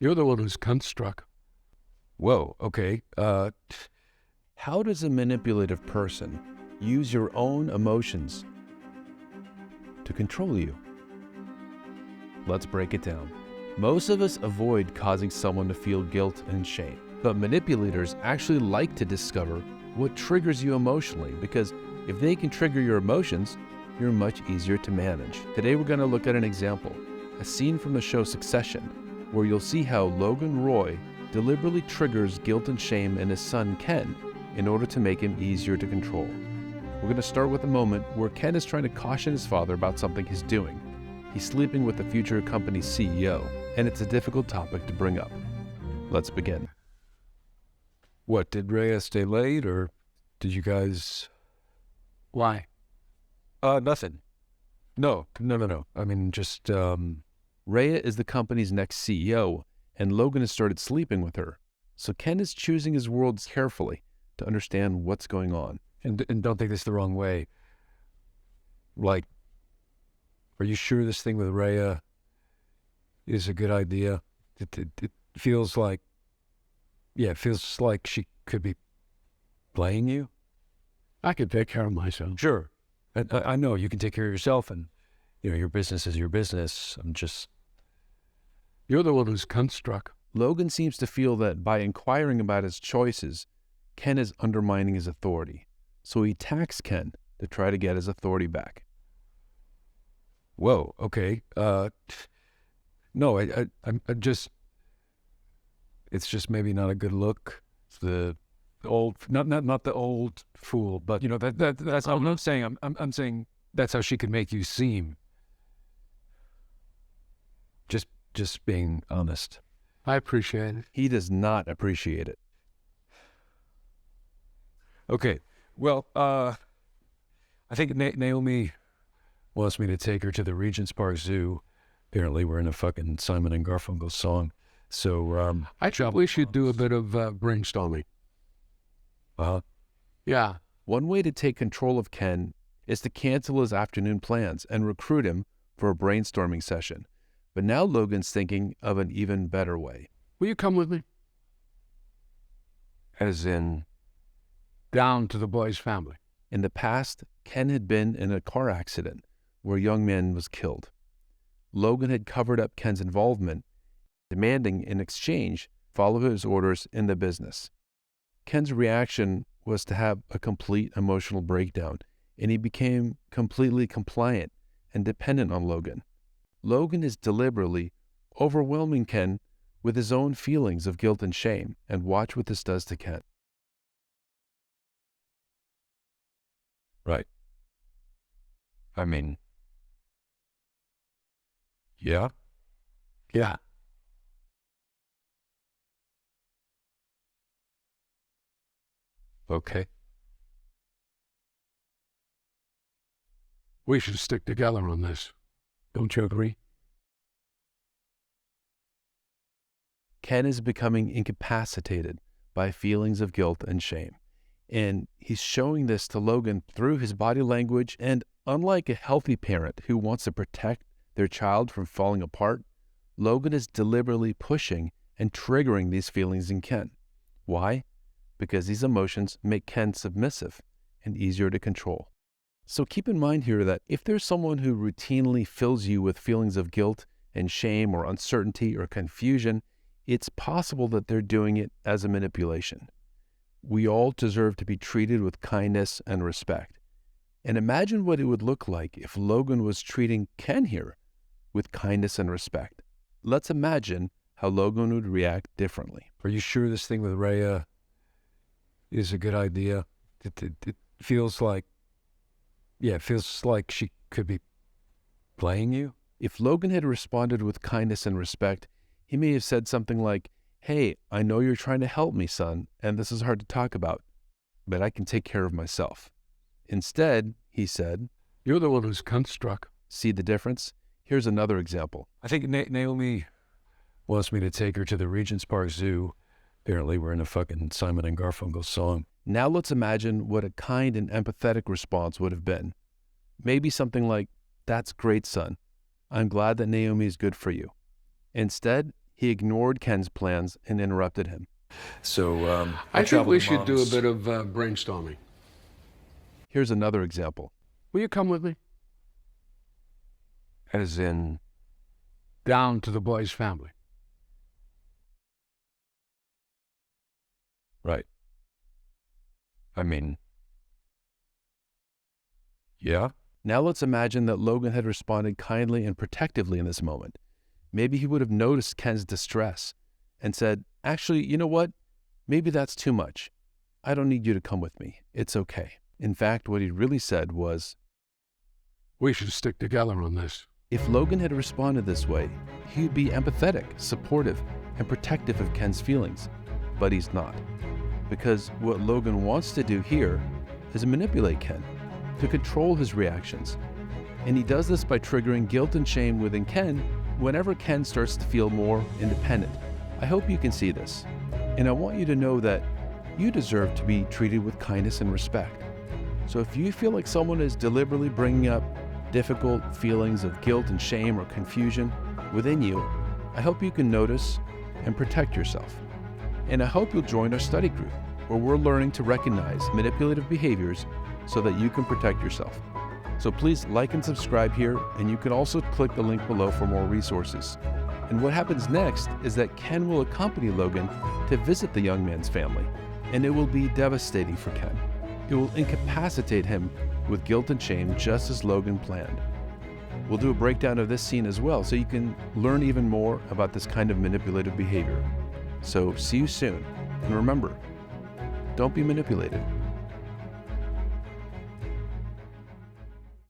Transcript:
You're the one who's cunt struck. Whoa, okay. How does a manipulative person use your own emotions to control you? Let's break it down. Most of us avoid causing someone to feel guilt and shame, but manipulators actually like to discover what triggers you emotionally, because if they can trigger your emotions, you're much easier to manage. Today we're going to look at an example, a scene from the show Succession, where you'll see how Logan Roy deliberately triggers guilt and shame in his son Ken in order to make him easier to control. We're going to start with a moment where Ken is trying to caution his father about something he's doing. He's sleeping with the future company's CEO, and it's a difficult topic to bring up. Let's begin. What, did Rhea stay late, or did you guys... Why? Nothing. No. I mean, just, Rhea is the company's next CEO, and Logan has started sleeping with her. So Ken is choosing his words carefully to understand what's going on. And don't take this the wrong way. Like, are you sure this thing with Rhea is a good idea? It feels like, it feels like she could be playing you. I can take care of myself. Sure. I know you can take care of yourself, and, your business is your business. You're the one who's cunt struck. Logan seems to feel that by inquiring about his choices, Ken is undermining his authority. So he attacks Ken to try to get his authority back. Whoa, okay. No, I'm just, it's just maybe not a good look. It's the old, not the old fool, but that's what I'm saying. I'm saying that's how she could make you seem. Just being honest. I appreciate it. He does not appreciate it. Okay, well, I think Naomi wants me to take her to the Regent's Park Zoo. Apparently we're in a fucking Simon and Garfunkel song. So, I thought we should do a bit of brainstorming. Yeah. One way to take control of Ken is to cancel his afternoon plans and recruit him for a brainstorming session. But now Logan's thinking of an even better way. Will you come with me? As in, down to the boy's family. In the past, Ken had been in a car accident where a young man was killed. Logan had covered up Ken's involvement, demanding in exchange follow his orders in the business. Ken's reaction was to have a complete emotional breakdown, and he became completely compliant and dependent on Logan. Logan is deliberately overwhelming Ken with his own feelings of guilt and shame, and watch what this does to Ken. Right. I mean, yeah. Yeah. Okay. We should stick together on this. Don't you agree? Ken is becoming incapacitated by feelings of guilt and shame, and he's showing this to Logan through his body language. And unlike a healthy parent who wants to protect their child from falling apart, Logan is deliberately pushing and triggering these feelings in Ken. Why? Because these emotions make Ken submissive and easier to control. So keep in mind here that if there's someone who routinely fills you with feelings of guilt and shame or uncertainty or confusion, it's possible that they're doing it as a manipulation. We all deserve to be treated with kindness and respect. And imagine what it would look like if Logan was treating Ken here with kindness and respect. Let's imagine how Logan would react differently. Are you sure this thing with Rhea is a good idea? It feels like, it feels like she could be playing you. If Logan had responded with kindness and respect, he may have said something like, "Hey, I know you're trying to help me, son, and this is hard to talk about, but I can take care of myself." Instead, he said, "You're the one who's cunt struck." See the difference? Here's another example. I think Naomi wants me to take her to the Regent's Park Zoo. Apparently we're in a fucking Simon and Garfunkel song. Now let's imagine what a kind and empathetic response would have been. Maybe something like, "That's great, son. I'm glad that Naomi is good for you." Instead, he ignored Ken's plans and interrupted him. So I think we should do a bit of brainstorming. Here's another example. Will you come with me? As in, Down to the boy's family. right. I mean, yeah. Now let's imagine that Logan had responded kindly and protectively in this moment. Maybe he would have noticed Ken's distress and said, actually, you know what? Maybe that's too much. I don't need you to come with me. It's okay. In fact, what he really said was, We should stick together on this. if Logan had responded this way, he would be empathetic, supportive, and protective of Ken's feelings. But he's not. Because what Logan wants to do here is manipulate Ken, to control his reactions. And he does this by triggering guilt and shame within Ken whenever Ken starts to feel more independent. I hope you can see this. And I want you to know that you deserve to be treated with kindness and respect. So if you feel like someone is deliberately bringing up difficult feelings of guilt and shame or confusion within you, I hope you can notice and protect yourself. And I hope you'll join our study group, where we're learning to recognize manipulative behaviors so that you can protect yourself. So please like and subscribe here, and you can also click the link below for more resources. And what happens next is that Ken will accompany Logan to visit the young man's family, and it will be devastating for Ken. It will incapacitate him with guilt and shame, just as Logan planned. We'll do a breakdown of this scene as well, so you can learn even more about this kind of manipulative behavior. So see you soon, and remember, don't be manipulated.